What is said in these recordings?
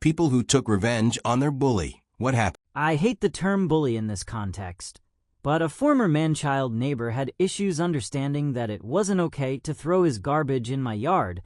People who took revenge on their bully. What happened? I hate the term bully in this context, but a former man-child neighbor had issues understanding that it wasn't okay to throw his garbage in my yard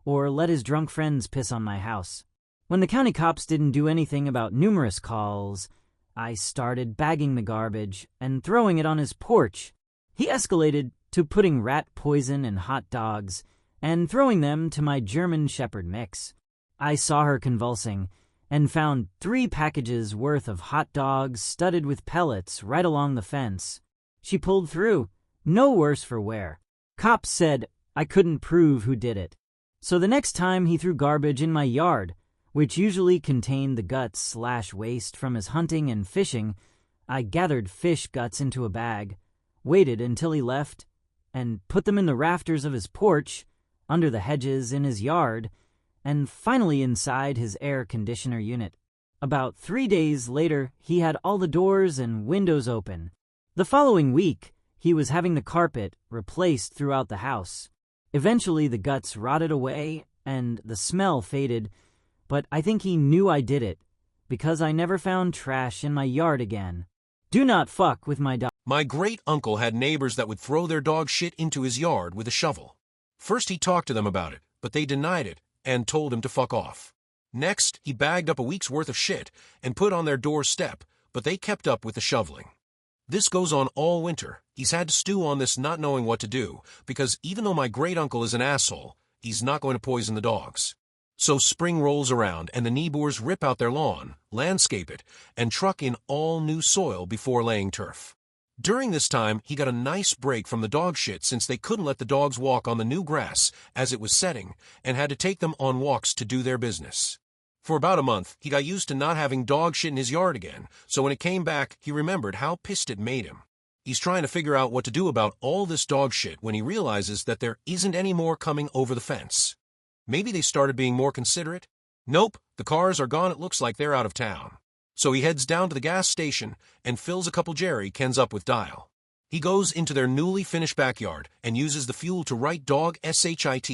or let his drunk friends piss on my house. When the county cops didn't do anything about numerous calls, I started bagging the garbage and throwing it on his porch. He escalated to putting rat poison in hot dogs and throwing them to my German Shepherd mix. I saw her convulsing and found 3 packages worth of hot dogs studded with pellets right along the fence. She pulled through, no worse for wear. Cops said I couldn't prove who did it. So the next time he threw garbage in my yard, which usually contained the guts/waste from his hunting and fishing, I gathered fish guts into a bag, waited until he left, and put them in the rafters of his porch, under the hedges in his yard, and finally inside his air conditioner unit. About 3 days later, he had all the doors and windows open. The following week, he was having the carpet replaced throughout the house. Eventually, the guts rotted away and the smell faded, but I think he knew I did it, because I never found trash in my yard again. Do not fuck with my dog. My great-uncle had neighbors that would throw their dog shit into his yard with a shovel. First he talked to them about it, but they denied it and told him to fuck off. Next, he bagged up a week's worth of shit and put on their doorstep, but they kept up with the shoveling. This goes on all winter. He's had to stew on this not knowing what to do, because even though my great-uncle is an asshole, he's not going to poison the dogs. So spring rolls around and the neighbors rip out their lawn, landscape it, and truck in all new soil before laying turf. During this time, he got a nice break from the dog shit since they couldn't let the dogs walk on the new grass as it was setting and had to take them on walks to do their business. For about a month, he got used to not having dog shit in his yard again, so when it came back, he remembered how pissed it made him. He's trying to figure out what to do about all this dog shit when he realizes that there isn't any more coming over the fence. Maybe they started being more considerate? Nope, the cars are gone. It looks like they're out of town. So he heads down to the gas station and fills a couple jerry cans up with Dial. He goes into their newly finished backyard and uses the fuel to write dog SHIT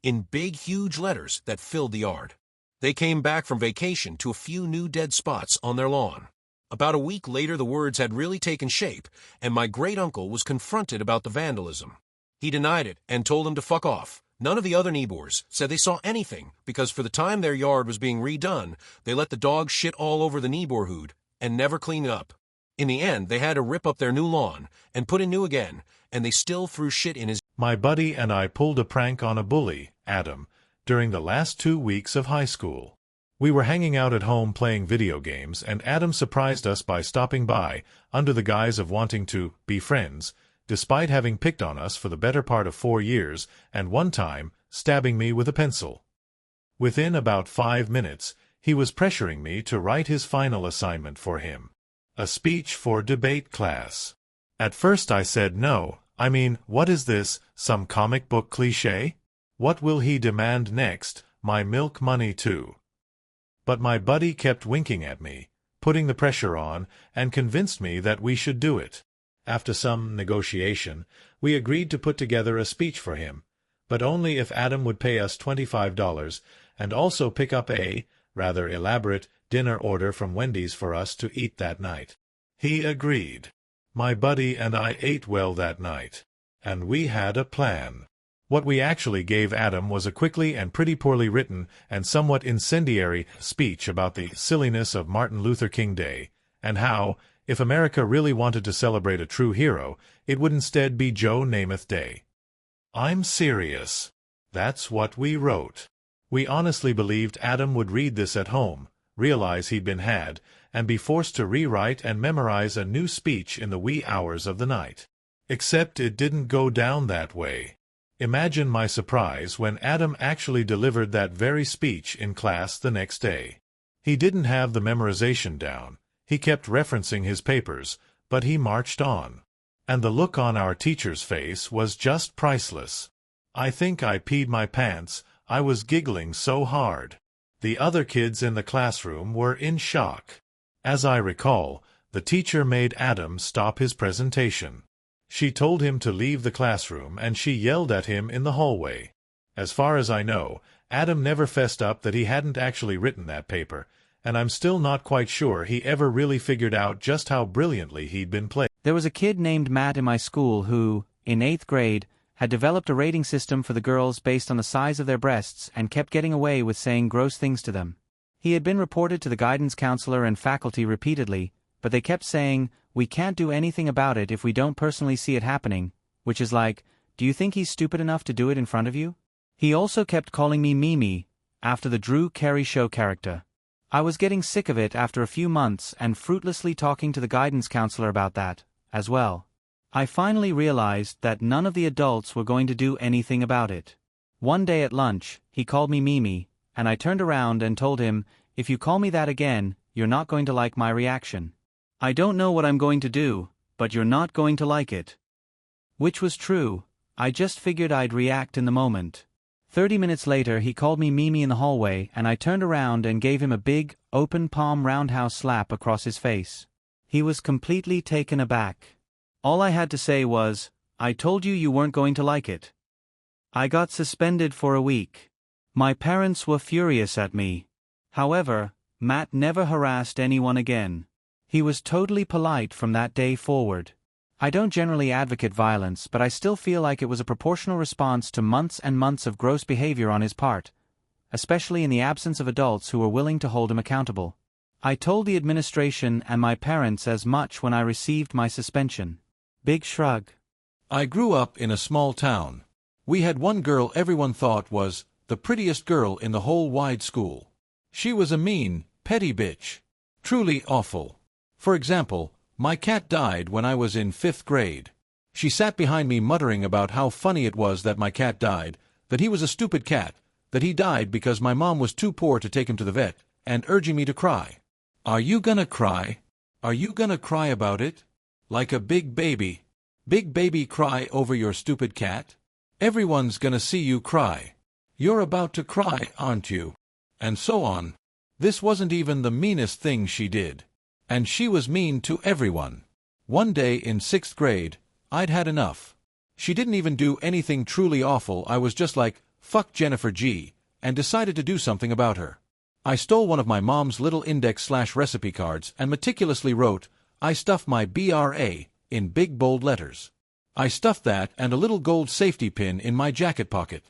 in big, huge letters that filled the yard. They came back from vacation to a few new dead spots on their lawn. About a week later, the words had really taken shape, and my great-uncle was confronted about the vandalism. He denied it and told them to fuck off. None of the other neighbors said they saw anything because for the time their yard was being redone, they let the dog shit all over the neighborhood and never clean up. In the end, they had to rip up their new lawn and put in new again, and they still threw shit in his. My buddy and I pulled a prank on a bully, Adam, during the last 2 weeks of high school. We were hanging out at home playing video games, and Adam surprised us by stopping by under the guise of wanting to be friends, despite having picked on us for the better part of 4 years and one time stabbing me with a pencil. Within about 5 minutes, he was pressuring me to write his final assignment for him, a speech for debate class. At first I said no. I mean, what is this, some comic book cliché? What will he demand next? My milk money too. But my buddy kept winking at me, putting the pressure on, and convinced me that we should do it. After some negotiation, we agreed to put together a speech for him, but only if Adam would pay us $25 and also pick up a, rather elaborate, dinner order from Wendy's for us to eat that night. He agreed. My buddy and I ate well that night, and we had a plan. What we actually gave Adam was a quickly and pretty poorly written and somewhat incendiary speech about the silliness of Martin Luther King Day, and how, if America really wanted to celebrate a true hero, it would instead be Joe Namath Day. I'm serious. That's what we wrote. We honestly believed Adam would read this at home, realize he'd been had, and be forced to rewrite and memorize a new speech in the wee hours of the night. Except it didn't go down that way. Imagine my surprise when Adam actually delivered that very speech in class the next day. He didn't have the memorization down. He kept referencing his papers, but he marched on. And the look on our teacher's face was just priceless. I think I peed my pants. I was giggling so hard. The other kids in the classroom were in shock. As I recall, the teacher made Adam stop his presentation. She told him to leave the classroom, and she yelled at him in the hallway. As far as I know, Adam never fessed up that he hadn't actually written that paper, and I'm still not quite sure he ever really figured out just how brilliantly he'd been played. There was a kid named Matt in my school who, in 8th grade, had developed a rating system for the girls based on the size of their breasts and kept getting away with saying gross things to them. He had been reported to the guidance counselor and faculty repeatedly, but they kept saying, "We can't do anything about it if we don't personally see it happening," which is like, do you think he's stupid enough to do it in front of you? He also kept calling me Mimi, after the Drew Carey Show character. I was getting sick of it after a few months and fruitlessly talking to the guidance counselor about that, as well. I finally realized that none of the adults were going to do anything about it. One day at lunch, he called me Mimi, and I turned around and told him, "If you call me that again, you're not going to like my reaction. I don't know what I'm going to do, but you're not going to like it." Which was true. I just figured I'd react in the moment. 30 minutes later he called me Mimi in the hallway and I turned around and gave him a big, open palm roundhouse slap across his face. He was completely taken aback. All I had to say was, "I told you weren't going to like it." I got suspended for a week. My parents were furious at me. However, Matt never harassed anyone again. He was totally polite from that day forward. I don't generally advocate violence, but I still feel like it was a proportional response to months and months of gross behavior on his part, especially in the absence of adults who were willing to hold him accountable. I told the administration and my parents as much when I received my suspension. Big shrug. I grew up in a small town. We had one girl everyone thought was the prettiest girl in the whole wide school. She was a mean, petty bitch. Truly awful. For example, my cat died when I was in 5th grade. She sat behind me muttering about how funny it was that my cat died, that he was a stupid cat, that he died because my mom was too poor to take him to the vet, and urging me to cry. "Are you gonna cry? Are you gonna cry about it? Like a big baby. Big baby cry over your stupid cat? Everyone's gonna see you cry. You're about to cry, aren't you?" And so on. This wasn't even the meanest thing she did. And she was mean to everyone. One day in 6th grade, I'd had enough. She didn't even do anything truly awful. I was just like, "Fuck Jennifer G," and decided to do something about her. I stole one of my mom's little index/recipe cards and meticulously wrote, "I stuff my BRA," in big bold letters. I stuffed that and a little gold safety pin in my jacket pocket.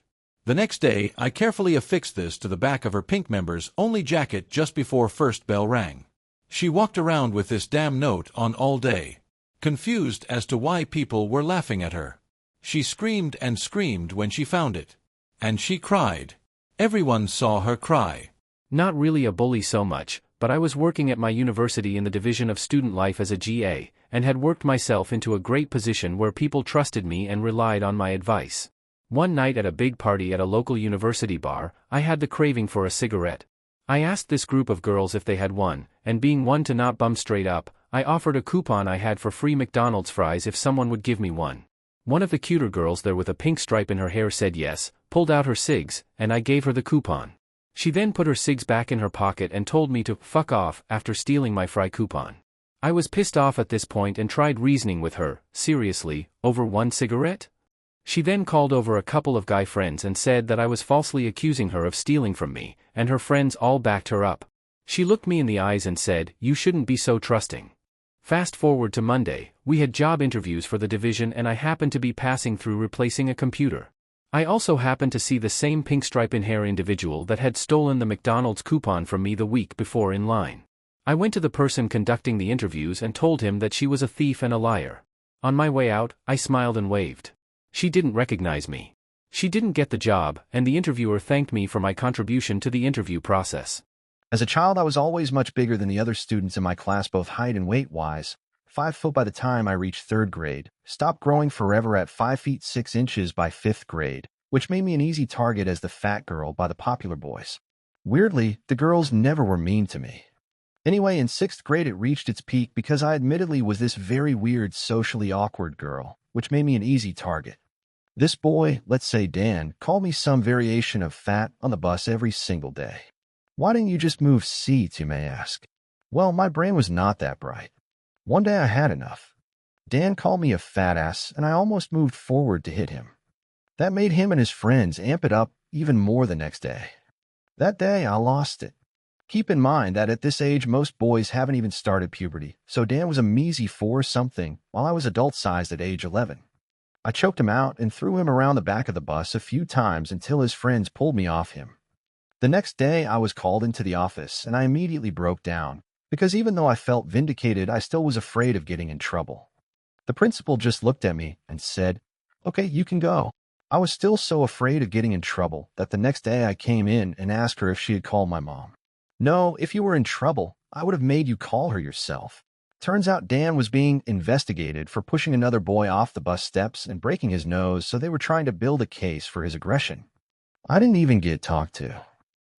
The next day, I carefully affixed this to the back of her pink members only jacket just before first bell rang. She walked around with this damn note on all day, confused as to why people were laughing at her. She screamed and screamed when she found it. And she cried. Everyone saw her cry. Not really a bully so much, but I was working at my university in the division of student life as a GA, and had worked myself into a great position where people trusted me and relied on my advice. One night at a big party at a local university bar, I had the craving for a cigarette. I asked this group of girls if they had one, and being one to not bum straight up, I offered a coupon I had for free McDonald's fries if someone would give me one. One of the cuter girls there with a pink stripe in her hair said yes, pulled out her cigs, and I gave her the coupon. She then put her cigs back in her pocket and told me to fuck off after stealing my fry coupon. I was pissed off at this point and tried reasoning with her, seriously, over one cigarette? She then called over a couple of guy friends and said that I was falsely accusing her of stealing from me, and her friends all backed her up. She looked me in the eyes and said, "You shouldn't be so trusting." Fast forward to Monday, we had job interviews for the division and I happened to be passing through replacing a computer. I also happened to see the same pink stripe in hair individual that had stolen the McDonald's coupon from me the week before in line. I went to the person conducting the interviews and told him that she was a thief and a liar. On my way out, I smiled and waved. She didn't recognize me. She didn't get the job, and the interviewer thanked me for my contribution to the interview process. As a child, I was always much bigger than the other students in my class, both height and weight-wise. 5 foot by the time I reached 3rd grade, stopped growing forever at 5 feet 6 inches by 5th grade, which made me an easy target as the fat girl by the popular boys. Weirdly, the girls never were mean to me. Anyway, in 6th grade it reached its peak because I admittedly was this very weird, socially awkward girl, which made me an easy target. This boy, let's say Dan, called me some variation of fat on the bus every single day. Why didn't you just move seats, you may ask? Well, my brain was not that bright. One day I had enough. Dan called me a fat ass, and I almost moved forward to hit him. That made him and his friends amp it up even more the next day. That day, I lost it. Keep in mind that at this age, most boys haven't even started puberty, so Dan was a measly 4-something, while I was adult-sized at age 11. I choked him out and threw him around the back of the bus a few times until his friends pulled me off him. The next day, I was called into the office, and I immediately broke down, because even though I felt vindicated, I still was afraid of getting in trouble. The principal just looked at me and said, "Okay, you can go." I was still so afraid of getting in trouble that the next day I came in and asked her if she had called my mom. "No, if you were in trouble, I would have made you call her yourself." Turns out Dan was being investigated for pushing another boy off the bus steps and breaking his nose, so they were trying to build a case for his aggression. I didn't even get talked to.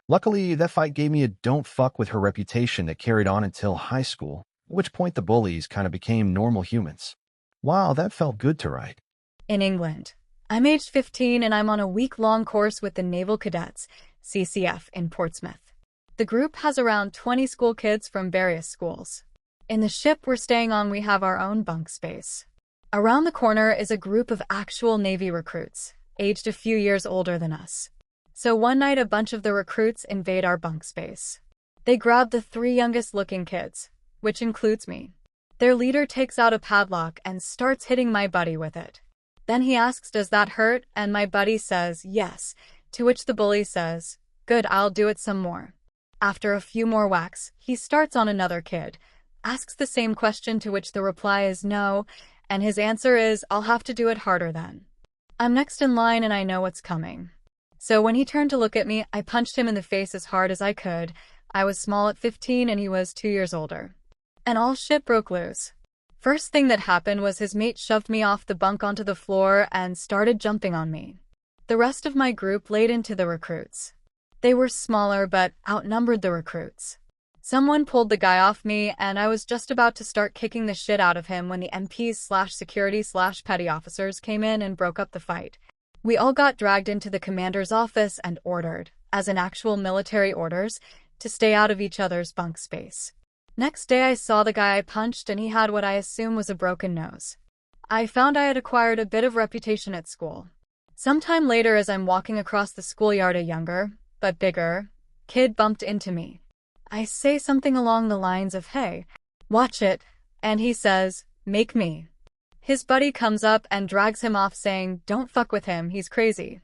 Luckily, that fight gave me a don't fuck with her reputation that carried on until high school, at which point the bullies kind of became normal humans. Wow, that felt good to write. In England. I'm aged 15 and I'm on a week-long course with the Naval Cadets, CCF, in Portsmouth. The group has around 20 school kids from various schools. In the ship we're staying on, we have our own bunk space. Around the corner is a group of actual Navy recruits, aged a few years older than us. So one night a bunch of the recruits invade our bunk space. They grab the 3 youngest-looking kids, which includes me. Their leader takes out a padlock and starts hitting my buddy with it. Then he asks, "Does that hurt?" And my buddy says, "Yes," to which the bully says, "Good, I'll do it some more." After a few more whacks, he starts on another kid, asks the same question to which the reply is no, and his answer is, "I'll have to do it harder then." I'm next in line and I know what's coming. So when he turned to look at me, I punched him in the face as hard as I could. I was small at 15 and he was 2 years older. And all shit broke loose. First thing that happened was his mate shoved me off the bunk onto the floor and started jumping on me. The rest of my group laid into the recruits. They were smaller but outnumbered the recruits. Someone pulled the guy off me and I was just about to start kicking the shit out of him when the MPs/security/petty officers came in and broke up the fight. We all got dragged into the commander's office and ordered, as in actual military orders, to stay out of each other's bunk space. Next day I saw the guy I punched and he had what I assume was a broken nose. I found I had acquired a bit of reputation at school. Sometime later as I'm walking across the schoolyard, a younger, but bigger, kid bumped into me. I say something along the lines of, "Hey, watch it," and he says, "Make me." His buddy comes up and drags him off saying, "Don't fuck with him, he's crazy."